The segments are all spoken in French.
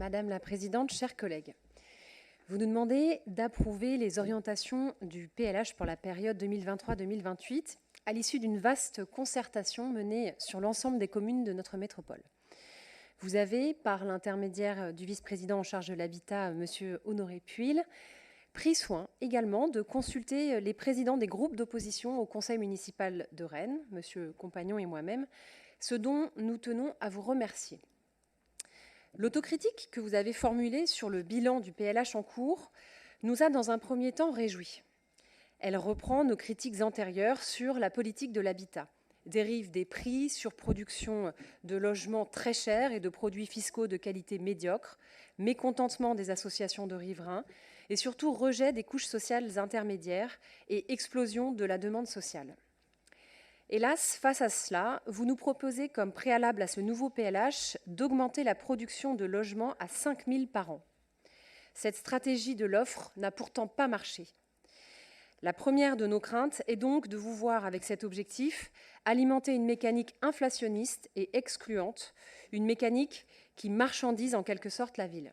Madame la Présidente, chers collègues, vous nous demandez d'approuver les orientations du PLH pour la période 2023-2028 à l'issue d'une vaste concertation menée sur l'ensemble des communes de notre métropole. Vous avez, par l'intermédiaire du vice-président en charge de l'habitat, M. Honoré Puil, pris soin également de consulter les présidents des groupes d'opposition au conseil municipal de Rennes, M. Compagnon et moi-même, ce dont nous tenons à vous remercier. L'autocritique que vous avez formulée sur le bilan du PLH en cours nous a dans un premier temps réjouis. Elle reprend nos critiques antérieures sur la politique de l'habitat, dérive des prix, surproduction de logements très chers et de produits fiscaux de qualité médiocre, mécontentement des associations de riverains et surtout rejet des couches sociales intermédiaires et explosion de la demande sociale. Hélas, face à cela, vous nous proposez comme préalable à ce nouveau PLH d'augmenter la production de logements à 5 000 par an. Cette stratégie de l'offre n'a pourtant pas marché. La première de nos craintes est donc de vous voir avec cet objectif alimenter une mécanique inflationniste et excluante, une mécanique qui marchandise en quelque sorte la ville.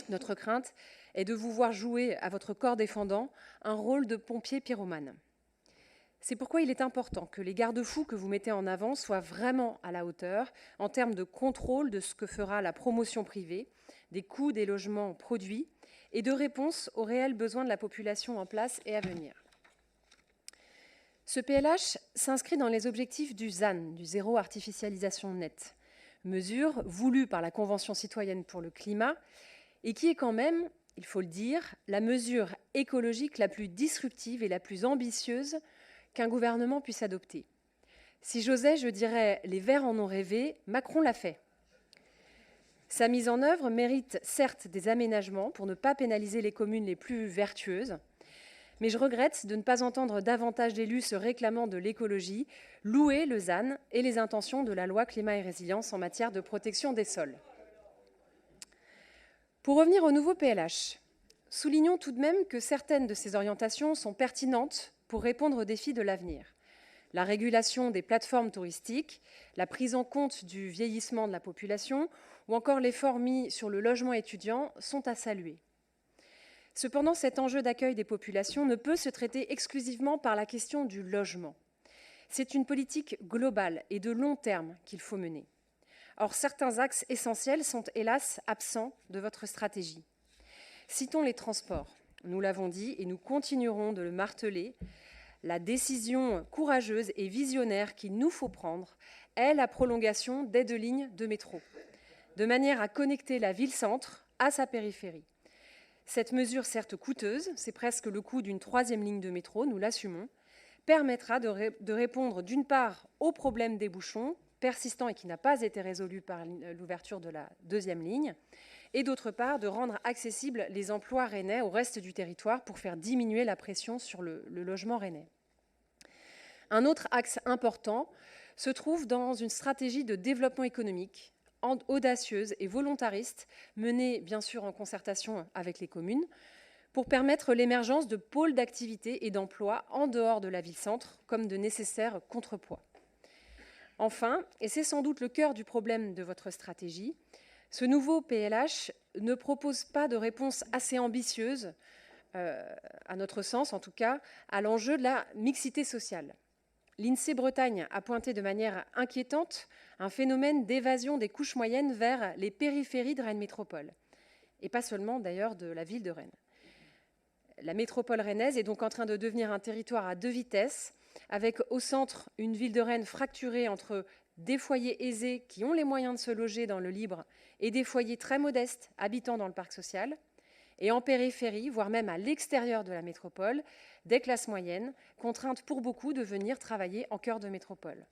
Notre crainte est de vous voir jouer à votre corps défendant un rôle de pompier pyromane. C'est pourquoi il est important que les garde-fous que vous mettez en avant soient vraiment à la hauteur en termes de contrôle de ce que fera la promotion privée, des coûts des logements produits et de réponse aux réels besoins de la population en place et à venir. Ce PLH s'inscrit dans les objectifs du ZAN, du zéro artificialisation nette, mesure voulue par la Convention citoyenne pour le climat et qui est quand même, il faut le dire, la mesure écologique la plus disruptive et la plus ambitieuse qu'un gouvernement puisse adopter. Si j'osais, je dirais, les Verts en ont rêvé, Macron l'a fait. Sa mise en œuvre mérite certes des aménagements pour ne pas pénaliser les communes les plus vertueuses, mais je regrette de ne pas entendre davantage d'élus se réclamant de l'écologie louer le ZAN et les intentions de la loi climat et résilience en matière de protection des sols. Pour revenir au nouveau PLH, soulignons tout de même que certaines de ces orientations sont pertinentes pour répondre aux défis de l'avenir. La régulation des plateformes touristiques, la prise en compte du vieillissement de la population ou encore l'effort mis sur le logement étudiant sont à saluer. Cependant, cet enjeu d'accueil des populations ne peut se traiter exclusivement par la question du logement. C'est une politique globale et de long terme qu'il faut mener. Or, certains axes essentiels sont hélas absents de votre stratégie. Citons les transports. Nous l'avons dit et nous continuerons de le marteler, la décision courageuse et visionnaire qu'il nous faut prendre est la prolongation des 2 lignes de métro, de manière à connecter la ville-centre à sa périphérie. Cette mesure, certes coûteuse, c'est presque le coût d'une 3e ligne de métro, nous l'assumons, permettra de répondre d'une part au problème des bouchons, persistant et qui n'a pas été résolu par l'ouverture de la 2e ligne, et d'autre part de rendre accessibles les emplois rennais au reste du territoire pour faire diminuer la pression sur le logement rennais. Un autre axe important se trouve dans une stratégie de développement économique audacieuse et volontariste, menée bien sûr en concertation avec les communes, pour permettre l'émergence de pôles d'activité et d'emploi en dehors de la ville-centre comme de nécessaires contrepoids. Enfin, et c'est sans doute le cœur du problème de votre stratégie, ce nouveau PLH ne propose pas de réponse assez ambitieuse, à notre sens en tout cas, à l'enjeu de la mixité sociale. L'INSEE Bretagne a pointé de manière inquiétante un phénomène d'évasion des couches moyennes vers les périphéries de Rennes Métropole, et pas seulement d'ailleurs de la ville de Rennes. La métropole rennaise est donc en train de devenir un territoire à 2 vitesses, avec au centre une ville de Rennes fracturée entre des foyers aisés qui ont les moyens de se loger dans le libre et des foyers très modestes habitant dans le parc social, et en périphérie, voire même à l'extérieur de la métropole, des classes moyennes, contraintes pour beaucoup de venir travailler en cœur de métropole.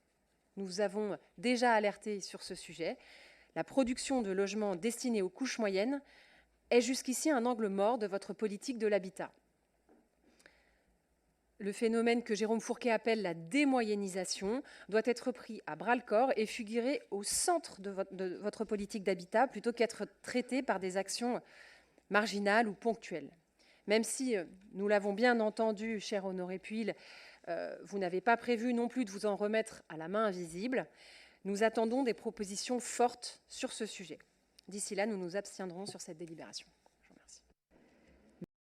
Nous avons déjà alerté sur ce sujet. La production de logements destinés aux couches moyennes est jusqu'ici un angle mort de votre politique de l'habitat. Le phénomène que Jérôme Fourquet appelle la démoyennisation doit être pris à bras-le-corps et figurer au centre de votre politique d'habitat plutôt qu'être traité par des actions marginales ou ponctuelles. Même si, nous l'avons bien entendu, cher Honoré Puil, vous n'avez pas prévu non plus de vous en remettre à la main invisible, nous attendons des propositions fortes sur ce sujet. D'ici là, nous nous abstiendrons sur cette délibération.